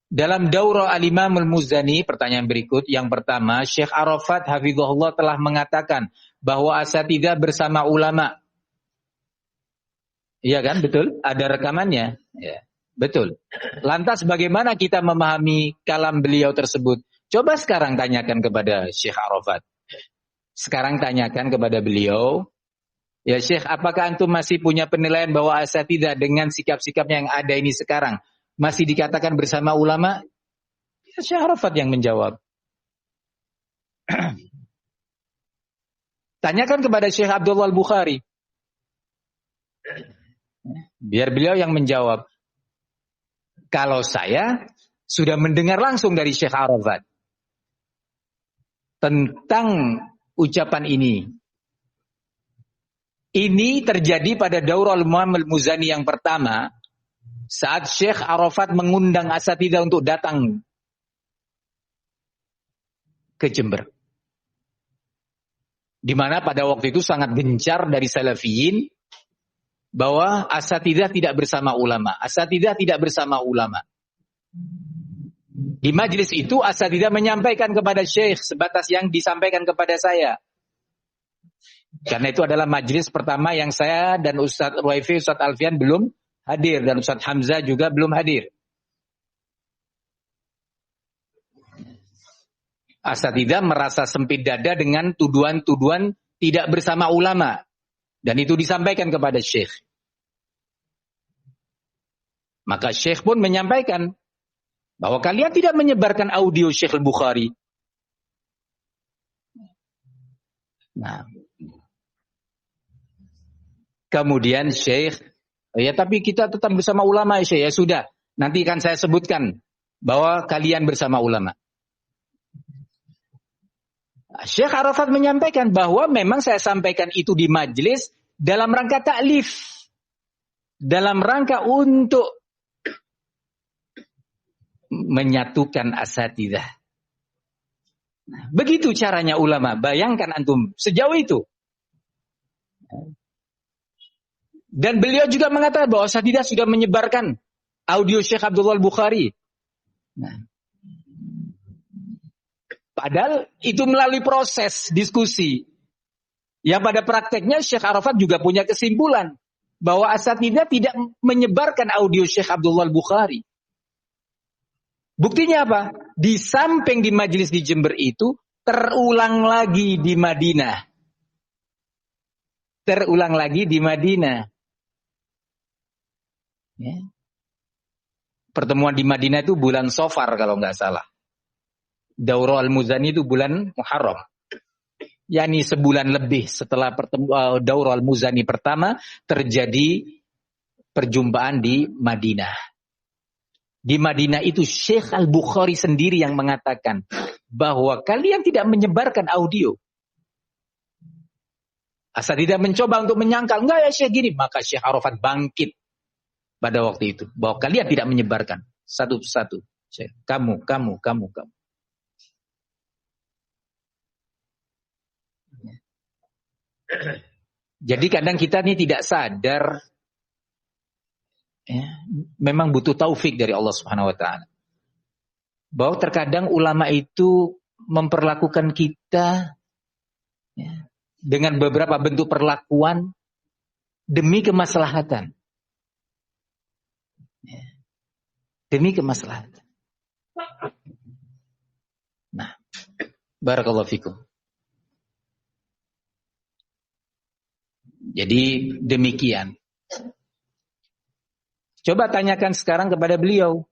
Dalam Daurah Al-Imam Al-Muzani, pertanyaan berikut. Yang pertama, Syekh Arafat hafizahullah telah mengatakan bahwa asatidzah bersama ulama. Iya kan? Betul? Ada rekamannya. Ya, betul. Lantas bagaimana kita memahami kalam beliau tersebut? Coba sekarang tanyakan kepada Syekh Arafat. Sekarang tanyakan kepada beliau. Ya Syekh, apakah antum masih punya penilaian bahwa asatidzah dengan sikap-sikapnya yang ada ini sekarang masih dikatakan bersama ulama? Ya, Syekh Arafat yang menjawab. Tanyakan kepada Syekh Abdullah Al-Bukhari. Biar beliau yang menjawab. Kalau saya sudah mendengar langsung dari Syekh Arafat tentang ucapan ini. Ini terjadi pada Daurah Al-Imam Al-Muzani yang pertama, saat Syekh Arafat mengundang asatidzah untuk datang ke Jember. Di mana pada waktu itu sangat gencar dari salafiyin bahwa asatidzah tidak bersama ulama. Asatidzah tidak bersama ulama. Di majelis itu asatidzah menyampaikan kepada Syekh sebatas yang disampaikan kepada saya. Karena itu adalah majelis pertama yang saya dan Ustadz Ruwaifi, Ustadz Alfian belum hadir. Dan Ustadz Hamzah juga belum hadir. Asatidzah merasa sempit dada dengan tuduhan-tuduhan tidak bersama ulama. Dan itu disampaikan kepada Syekh. Maka Syekh pun menyampaikan bahwa kalian tidak menyebarkan audio Syekh Al-Bukhari. Nah, kemudian Syekh, ya tapi kita tetap bersama ulama ya Syekh. Ya sudah, nanti kan saya sebutkan bahwa kalian bersama ulama. Syekh Arafat menyampaikan bahwa memang saya sampaikan itu di majelis dalam rangka ta'lif. Dalam rangka untuk menyatukan asatidzah. Begitu caranya ulama. Bayangkan antum sejauh itu. Dan beliau juga mengatakan bahwa asatidzah sudah menyebarkan audio Syekh Abdullah Al-Bukhari. Nah, padahal itu melalui proses diskusi. Yang pada prakteknya Syekh Arafat juga punya kesimpulan bahwa asatidzah tidak menyebarkan audio Syekh Abdullah Al-Bukhari. Buktinya apa? Di samping di majelis di Jember itu terulang lagi di Madinah. Terulang lagi di Madinah. Ya. Pertemuan di Madinah itu bulan Safar kalau nggak salah. Daurah Al-Muzani itu bulan Muharram. Yani sebulan lebih setelah Daurah Al-Muzani pertama terjadi perjumpaan di Madinah. Di Madinah itu Syekh Al-Bukhari sendiri yang mengatakan bahwa kalian tidak menyebarkan audio. Asatidzah mencoba untuk menyangkal, enggak ya Syekh gini. Maka Syekh Arafat bangkit pada waktu itu. Bahwa kalian tidak menyebarkan. Satu-satu. Kamu. Jadi kadang kita ini tidak sadar. Ya, memang butuh taufik dari Allah Subhanahu wa taala. Bahwa terkadang ulama itu memperlakukan kita ya, dengan beberapa bentuk perlakuan demi kemaslahatan. Ya, demi kemaslahatan. Nah, barakallahu fikum. Jadi demikian. Coba tanyakan sekarang kepada beliau.